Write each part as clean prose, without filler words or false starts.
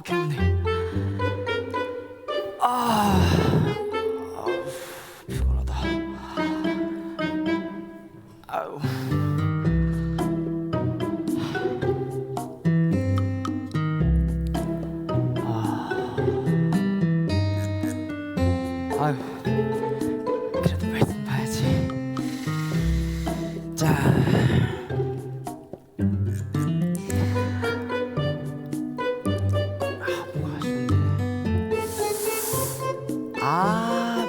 개운해. 아, 아우, 피곤하다. 아유. 아유, 그래도 말씀 봐야지. 자, 뭐가 아쉬운데.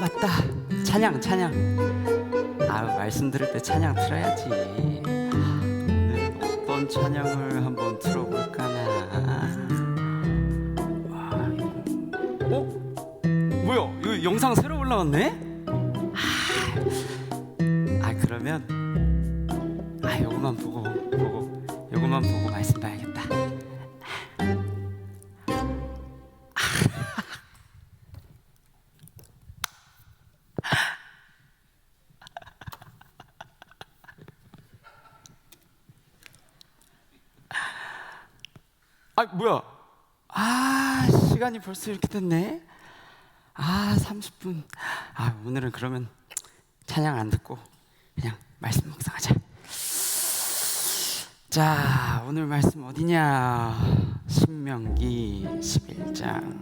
맞다. 찬양. 말씀 들을 때 찬양 틀어야지. 오늘 어떤 찬양을 한번 틀어볼까나. 뭐야? 이거 영상 새로 올라왔네? 그러면 요거만 보고 말씀 봐야겠다. 뭐야? 시간이 벌써 이렇게 됐네. 30분. 오늘은 그러면 찬양 안 듣고 그냥 말씀 묵상하자. 자, 오늘 말씀 어디냐? 신명기 11장.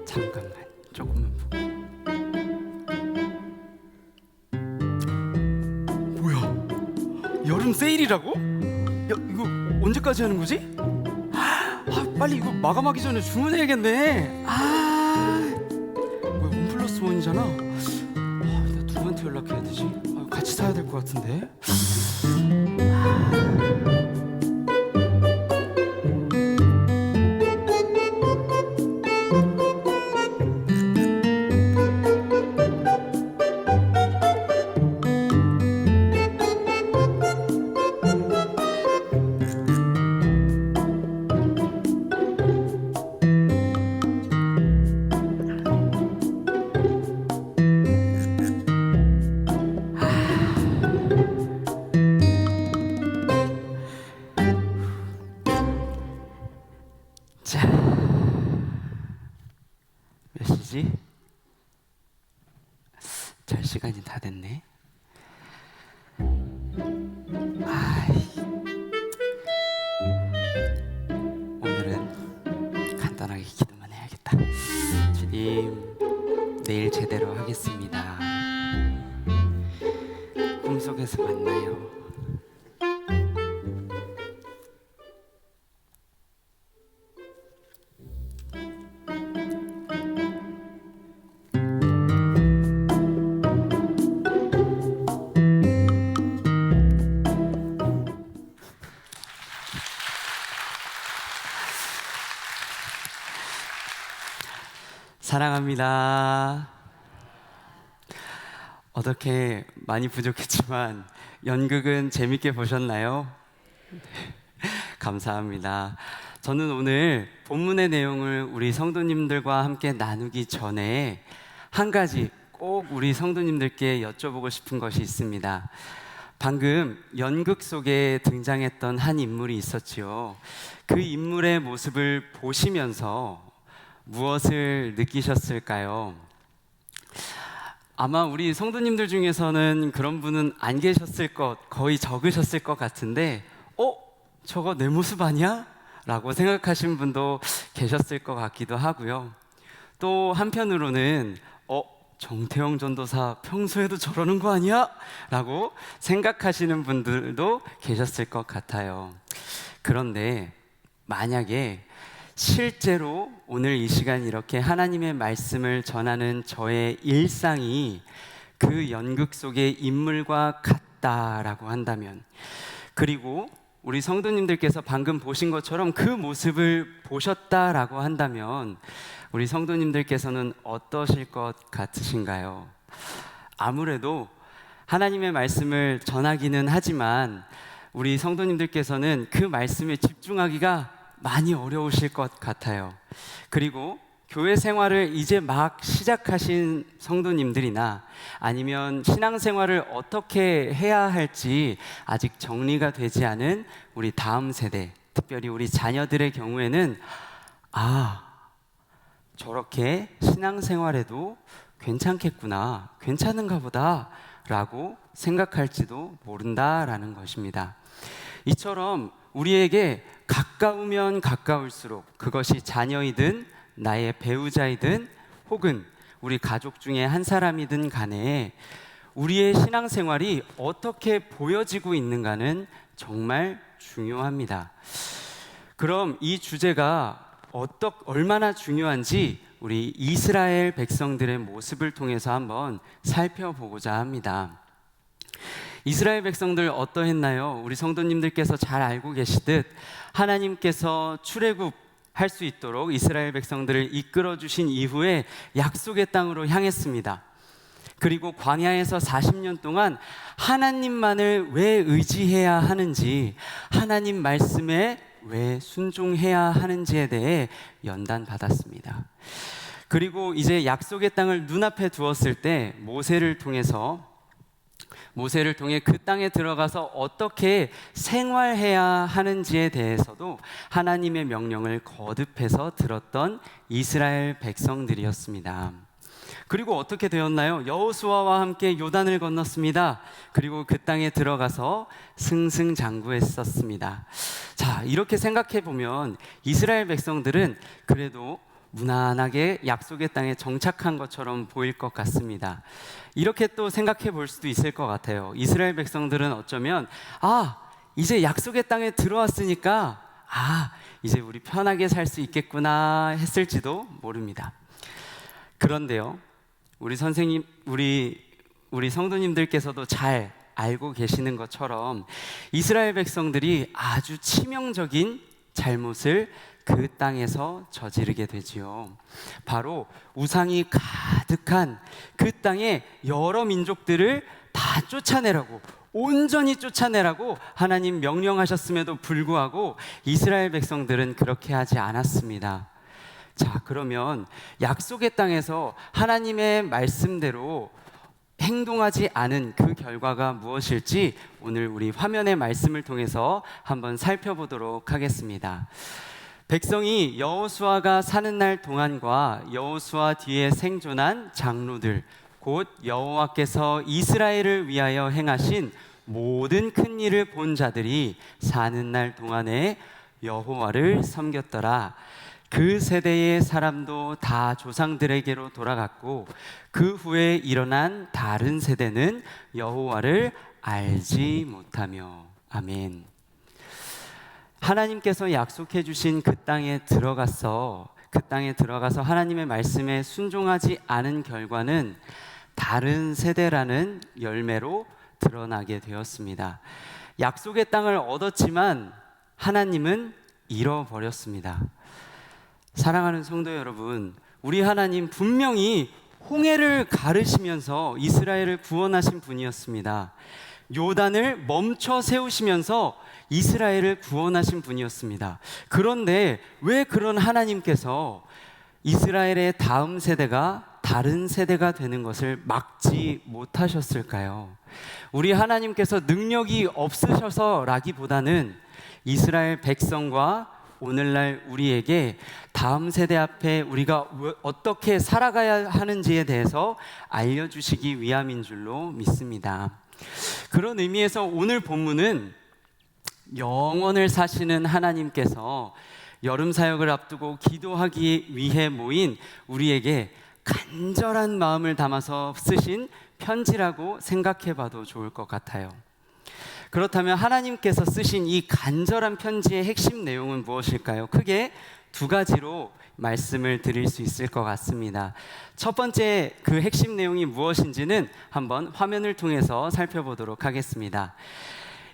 잠깐만, 조금만 보고. 뭐야? 여름 세일이라고? 야, 이거 언제까지 하는 거지? 빨리 이거 마감하기 전에 주문해야겠네. 뭐야, 원 플러스 원이잖아. 나 누구한테 연락해야 되지? 같이 사야 될 것 같은데. 자, 몇 시지? 잘 시간이 다 됐네. 오늘은 간단하게 기도만 해야겠다. 주님, 내일 제대로 하겠습니다. 꿈속에서 만나요. 사랑합니다. 어떻게 많이 부족했지만 연극은 재밌게 보셨나요? 감사합니다. 저는 오늘 본문의 내용을 우리 성도님들과 함께 나누기 전에 한 가지 꼭 우리 성도님들께 여쭤보고 싶은 것이 있습니다. 방금 연극 속에 등장했던 한 인물이 있었지요. 그 인물의 모습을 보시면서 무엇을 느끼셨을까요? 아마 우리 성도님들 중에서는 그런 분은 안 계셨을 거의 적으셨을 것 같은데 저거 내 모습 아니야? 라고 생각하신 분도 계셨을 것 같기도 하고요. 또 한편으로는 정태영 전도사 평소에도 저러는 거 아니야? 라고 생각하시는 분들도 계셨을 것 같아요. 그런데 만약에 실제로 오늘 이 시간 이렇게 하나님의 말씀을 전하는 저의 일상이 그 연극 속의 인물과 같다라고 한다면, 그리고 우리 성도님들께서 방금 보신 것처럼 그 모습을 보셨다라고 한다면 우리 성도님들께서는 어떠실 것 같으신가요? 아무래도 하나님의 말씀을 전하기는 하지만 우리 성도님들께서는 그 말씀에 집중하기가 많이 어려우실 것 같아요. 그리고 교회 생활을 이제 막 시작하신 성도님들이나 아니면 신앙생활을 어떻게 해야 할지 아직 정리가 되지 않은 우리 다음 세대, 특별히 우리 자녀들의 경우에는 저렇게 신앙생활에도 괜찮겠구나, 괜찮은가 보다 라고 생각할지도 모른다라는 것입니다. 이처럼 우리에게 가까우면 가까울수록, 그것이 자녀이든 나의 배우자이든 혹은 우리 가족 중에 한 사람이든 간에 우리의 신앙생활이 어떻게 보여지고 있는가는 정말 중요합니다. 그럼 이 주제가 얼마나 중요한지 우리 이스라엘 백성들의 모습을 통해서 한번 살펴보고자 합니다. 이스라엘 백성들 어떠했나요? 우리 성도님들께서 잘 알고 계시듯 하나님께서 출애굽할 수 있도록 이스라엘 백성들을 이끌어 주신 이후에 약속의 땅으로 향했습니다. 그리고 광야에서 40년 동안 하나님만을 왜 의지해야 하는지, 하나님 말씀에 왜 순종해야 하는지에 대해 연단받았습니다. 그리고 이제 약속의 땅을 눈앞에 두었을 때 모세를 통해 그 땅에 들어가서 어떻게 생활해야 하는지에 대해서도 하나님의 명령을 거듭해서 들었던 이스라엘 백성들이었습니다. 그리고 어떻게 되었나요? 여호수아와 함께 요단을 건넜습니다. 그리고 그 땅에 들어가서 승승장구했었습니다. 자, 이렇게 생각해 보면 이스라엘 백성들은 그래도 무난하게 약속의 땅에 정착한 것처럼 보일 것 같습니다. 이렇게 또 생각해 볼 수도 있을 것 같아요. 이스라엘 백성들은 어쩌면 이제 약속의 땅에 들어왔으니까 이제 우리 편하게 살 수 있겠구나 했을지도 모릅니다. 그런데요, 우리 성도님들께서도 잘 알고 계시는 것처럼 이스라엘 백성들이 아주 치명적인 잘못을 그 땅에서 저지르게 되지요. 바로 우상이 가득한 그 땅에 여러 민족들을 다 온전히 쫓아내라고 하나님 명령하셨음에도 불구하고 이스라엘 백성들은 그렇게 하지 않았습니다. 자, 그러면 약속의 땅에서 하나님의 말씀대로 행동하지 않은 그 결과가 무엇일지 오늘 우리 화면의 말씀을 통해서 한번 살펴보도록 하겠습니다. 백성이 여호수아가 사는 날 동안과 여호수아 뒤에 생존한 장로들, 곧 여호와께서 이스라엘을 위하여 행하신 모든 큰 일을 본 자들이 사는 날 동안에 여호와를 섬겼더라. 그 세대의 사람도 다 조상들에게로 돌아갔고 그 후에 일어난 다른 세대는 여호와를 알지 못하며. 아멘. 하나님께서 약속해 주신 그 땅에 들어가서 하나님의 말씀에 순종하지 않은 결과는 다른 세대라는 열매로 드러나게 되었습니다. 약속의 땅을 얻었지만 하나님은 잃어버렸습니다. 사랑하는 성도 여러분, 우리 하나님 분명히 홍해를 가르시면서 이스라엘을 구원하신 분이었습니다. 요단을 멈춰 세우시면서 이스라엘을 구원하신 분이었습니다. 그런데 왜 그런 하나님께서 이스라엘의 다음 세대가 다른 세대가 되는 것을 막지 못하셨을까요? 우리 하나님께서 능력이 없으셔서라기보다는 이스라엘 백성과 오늘날 우리에게 다음 세대 앞에 우리가 어떻게 살아가야 하는지에 대해서 알려주시기 위함인 줄로 믿습니다. 그런 의미에서 오늘 본문은 영원을 사시는 하나님께서 여름 사역을 앞두고 기도하기 위해 모인 우리에게 간절한 마음을 담아서 쓰신 편지라고 생각해 봐도 좋을 것 같아요. 그렇다면 하나님께서 쓰신 이 간절한 편지의 핵심 내용은 무엇일까요? 크게 두 가지로 말씀을 드릴 수 있을 것 같습니다. 첫 번째 그 핵심 내용이 무엇인지는 한번 화면을 통해서 살펴보도록 하겠습니다.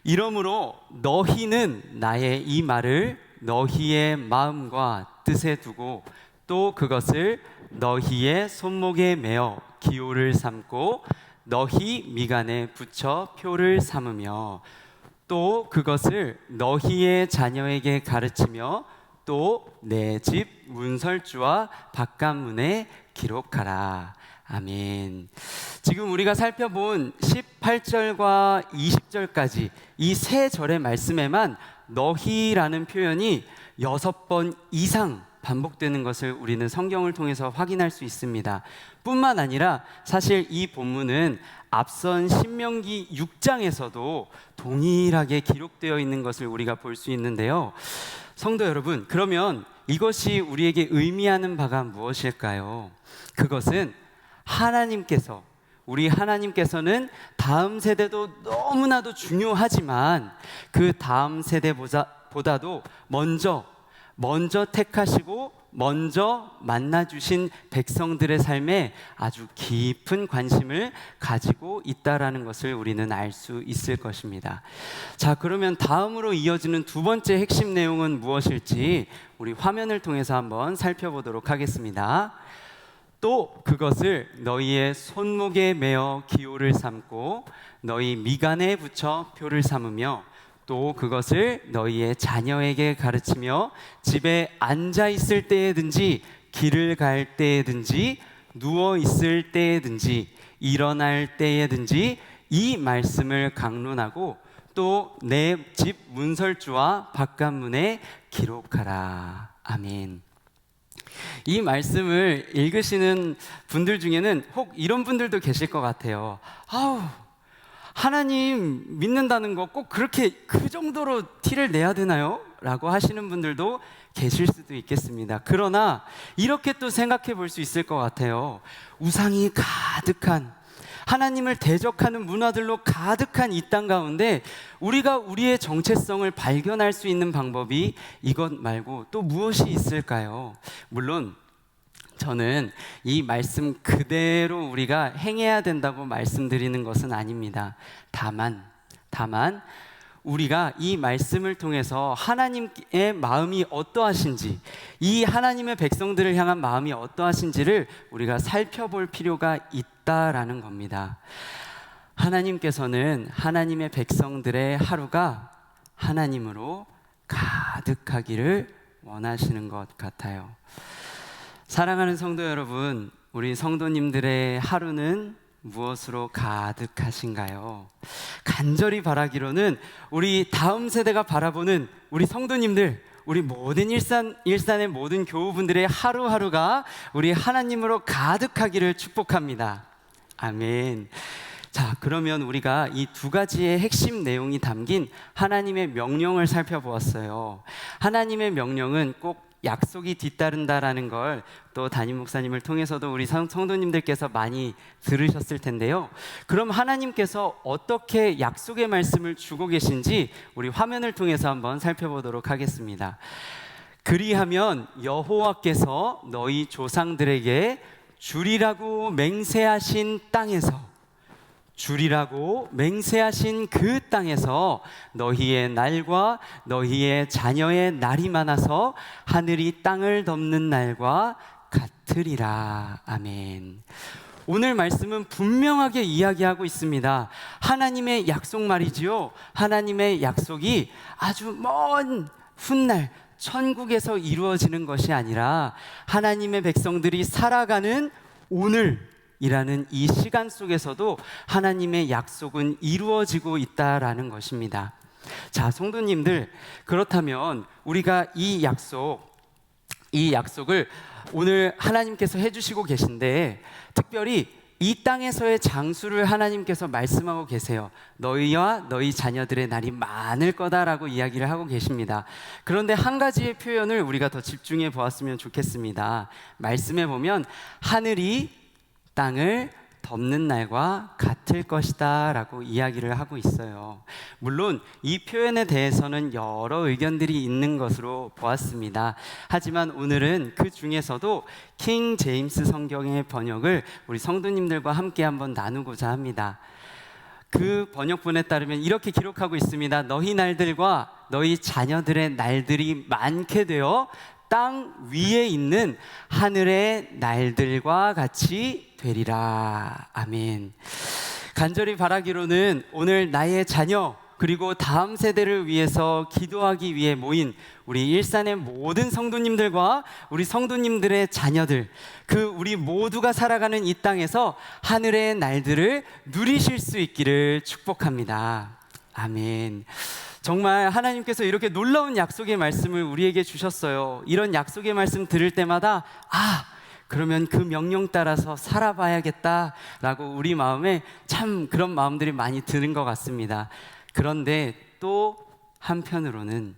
이러므로 너희는 나의 이 말을 너희의 마음과 뜻에 두고 또 그것을 너희의 손목에 매어 기호를 삼고 너희 미간에 붙여 표를 삼으며 또 그것을 너희의 자녀에게 가르치며 또 내 집 문설주와 바깥문에 기록하라. 아멘. 지금 우리가 살펴본 18절과 20절까지 이 세 절의 말씀에만 너희라는 표현이 6번 이상 반복되는 것을 우리는 성경을 통해서 확인할 수 있습니다. 뿐만 아니라 사실 이 본문은 앞선 신명기 6장에서도 동일하게 기록되어 있는 것을 우리가 볼 수 있는데요. 성도 여러분, 그러면 이것이 우리에게 의미하는 바가 무엇일까요? 그것은 우리 하나님께서는 다음 세대도 너무나도 중요하지만 그 다음 세대보다도 먼저 택하시고 먼저 만나주신 백성들의 삶에 아주 깊은 관심을 가지고 있다라는 것을 우리는 알 수 있을 것입니다. 자, 그러면 다음으로 이어지는 두 번째 핵심 내용은 무엇일지 우리 화면을 통해서 한번 살펴보도록 하겠습니다. 또 그것을 너희의 손목에 매어 기호를 삼고 너희 미간에 붙여 표를 삼으며 또 그것을 너희의 자녀에게 가르치며 집에 앉아 있을 때에든지 길을 갈 때에든지 누워 있을 때에든지 일어날 때에든지 이 말씀을 강론하고 또 내 집 문설주와 바깥문에 기록하라. 아멘. 이 말씀을 읽으시는 분들 중에는 혹 이런 분들도 계실 것 같아요. 하나님 믿는다는 거 꼭 그렇게 그 정도로 티를 내야 되나요? 라고 하시는 분들도 계실 수도 있겠습니다. 그러나 이렇게 또 생각해 볼 수 있을 것 같아요. 우상이 가득한, 하나님을 대적하는 문화들로 가득한 이 땅 가운데 우리가 우리의 정체성을 발견할 수 있는 방법이 이것 말고 또 무엇이 있을까요? 물론 저는 이 말씀 그대로 우리가 행해야 된다고 말씀드리는 것은 아닙니다. 다만 우리가 이 말씀을 통해서 하나님의 마음이 어떠하신지, 이 하나님의 백성들을 향한 마음이 어떠하신지를 우리가 살펴볼 필요가 있다라는 겁니다. 하나님께서는 하나님의 백성들의 하루가 하나님으로 가득하기를 원하시는 것 같아요. 사랑하는 성도 여러분, 우리 성도님들의 하루는 무엇으로 가득하신가요? 간절히 바라기로는 우리 다음 세대가 바라보는 우리 성도님들, 우리 모든 일산의 모든 교우분들의 하루하루가 우리 하나님으로 가득하기를 축복합니다. 아멘. 자, 그러면 우리가 이 두 가지의 핵심 내용이 담긴 하나님의 명령을 살펴보았어요. 하나님의 명령은 꼭 약속이 뒤따른다라는 걸 또 담임 목사님을 통해서도 우리 성도님들께서 많이 들으셨을 텐데요. 그럼 하나님께서 어떻게 약속의 말씀을 주고 계신지 우리 화면을 통해서 한번 살펴보도록 하겠습니다. 그리하면 여호와께서 너희 조상들에게 주리라고 맹세하신 그 땅에서 너희의 날과 너희의 자녀의 날이 많아서 하늘이 땅을 덮는 날과 같으리라. 아멘. 오늘 말씀은 분명하게 이야기하고 있습니다. 하나님의 약속 말이지요. 하나님의 약속이 아주 먼 훗날 천국에서 이루어지는 것이 아니라 하나님의 백성들이 살아가는 오늘 이라는 이 시간 속에서도 하나님의 약속은 이루어지고 있다라는 것입니다. 자, 성도님들, 그렇다면 우리가 이 약속을 오늘 하나님께서 해주시고 계신데 특별히 이 땅에서의 장수를 하나님께서 말씀하고 계세요. 너희와 너희 자녀들의 날이 많을 거다라고 이야기를 하고 계십니다. 그런데 한 가지의 표현을 우리가 더 집중해 보았으면 좋겠습니다. 말씀해 보면 하늘이 땅을 덮는 날과 같을 것이다 라고 이야기를 하고 있어요. 물론 이 표현에 대해서는 여러 의견들이 있는 것으로 보았습니다. 하지만 오늘은 그 중에서도 킹 제임스 성경의 번역을 우리 성도님들과 함께 한번 나누고자 합니다. 그 번역본에 따르면 이렇게 기록하고 있습니다. 너희 날들과 너희 자녀들의 날들이 많게 되어 땅 위에 있는 하늘의 날들과 같이 되리라. 아멘. 간절히 바라기로는 오늘 나의 자녀, 그리고 다음 세대를 위해서 기도하기 위해 모인 우리 일산의 모든 성도님들과 우리 성도님들의 자녀들, 그 우리 모두가 살아가는 이 땅에서 하늘의 날들을 누리실 수 있기를 축복합니다. 아멘. 정말 하나님께서 이렇게 놀라운 약속의 말씀을 우리에게 주셨어요. 이런 약속의 말씀 들을 때마다 그러면 그 명령 따라서 살아봐야겠다라고 우리 마음에 참 그런 마음들이 많이 드는 것 같습니다. 그런데 또 한편으로는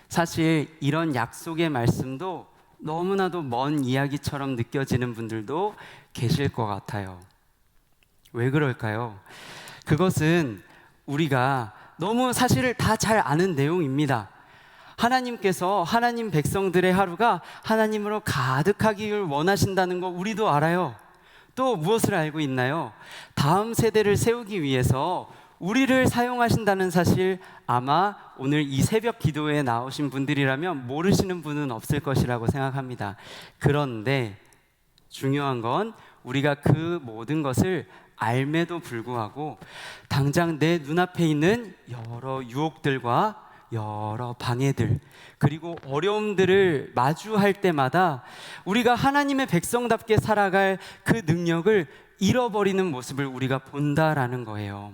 사실 이런 약속의 말씀도 너무나도 먼 이야기처럼 느껴지는 분들도 계실 것 같아요. 왜 그럴까요? 그것은 우리가 너무 사실을 다 잘 아는 내용입니다. 하나님께서 하나님 백성들의 하루가 하나님으로 가득하기를 원하신다는 거 우리도 알아요. 또 무엇을 알고 있나요? 다음 세대를 세우기 위해서 우리를 사용하신다는 사실, 아마 오늘 이 새벽 기도에 나오신 분들이라면 모르시는 분은 없을 것이라고 생각합니다. 그런데 중요한 건 우리가 그 모든 것을 알매도 불구하고 당장 내 눈앞에 있는 여러 유혹들과 여러 방해들, 그리고 어려움들을 마주할 때마다 우리가 하나님의 백성답게 살아갈 그 능력을 잃어버리는 모습을 우리가 본다라는 거예요.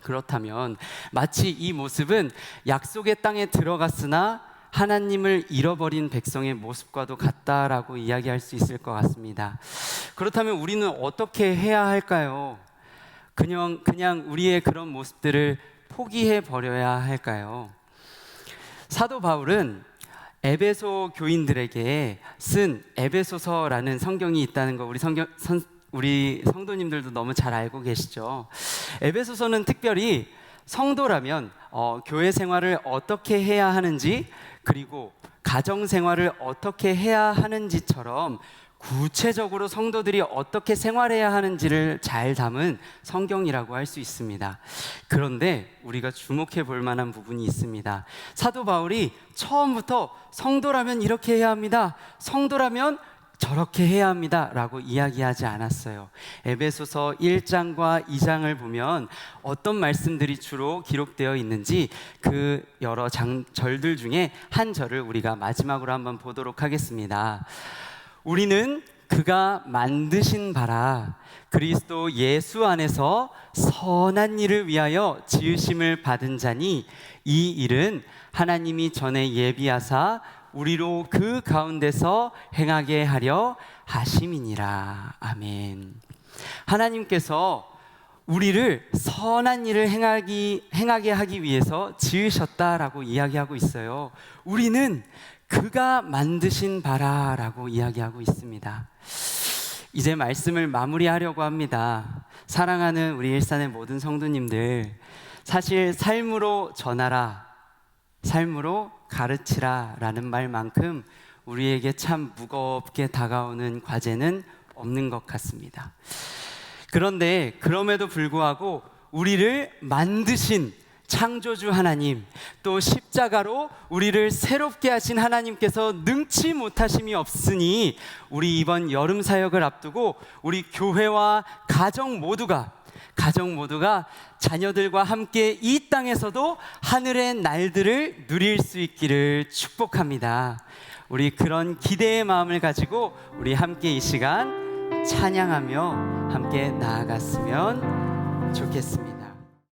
그렇다면 마치 이 모습은 약속의 땅에 들어갔으나 하나님을 잃어버린 백성의 모습과도 같다라고 이야기할 수 있을 것 같습니다. 그렇다면 우리는 어떻게 해야 할까요? 그냥 우리의 그런 모습들을 포기해 버려야 할까요? 사도 바울은 에베소 교인들에게 쓴 에베소서라는 성경이 있다는 거 우리 성도님들도 너무 잘 알고 계시죠? 에베소서는 특별히 성도라면 교회 생활을 어떻게 해야 하는지, 그리고 가정 생활을 어떻게 해야 하는지처럼 구체적으로 성도들이 어떻게 생활해야 하는지를 잘 담은 성경이라고 할 수 있습니다. 그런데 우리가 주목해 볼 만한 부분이 있습니다. 사도 바울이 처음부터 성도라면 이렇게 해야 합니다, 성도라면 저렇게 해야 합니다 라고 이야기하지 않았어요. 에베소서 1장과 2장을 보면 어떤 말씀들이 주로 기록되어 있는지 그 여러 절들 중에 한 절을 우리가 마지막으로 한번 보도록 하겠습니다. 우리는 그가 만드신 바라 그리스도 예수 안에서 선한 일을 위하여 지으심을 받은 자니 이 일은 하나님이 전에 예비하사 우리로 그 가운데서 행하게 하려 하심이니라. 아멘. 하나님께서 우리를 선한 일을 행하게 하기 위해서 지으셨다라고 이야기하고 있어요. 우리는 그가 만드신 바라라고 이야기하고 있습니다. 이제 말씀을 마무리하려고 합니다. 사랑하는 우리 일산의 모든 성도님들, 사실 삶으로 전하라, 삶으로 가르치라 라는 말만큼 우리에게 참 무겁게 다가오는 과제는 없는 것 같습니다. 그런데 그럼에도 불구하고 우리를 만드신 창조주 하나님, 또 십자가로 우리를 새롭게 하신 하나님께서 능치 못하심이 없으니 우리 이번 여름 사역을 앞두고 우리 교회와 가정 모두가 자녀들과 함께 이 땅에서도 하늘의 날들을 누릴 수 있기를 축복합니다. 우리 그런 기대의 마음을 가지고 우리 함께 이 시간 찬양하며 함께 나아갔으면 좋겠습니다.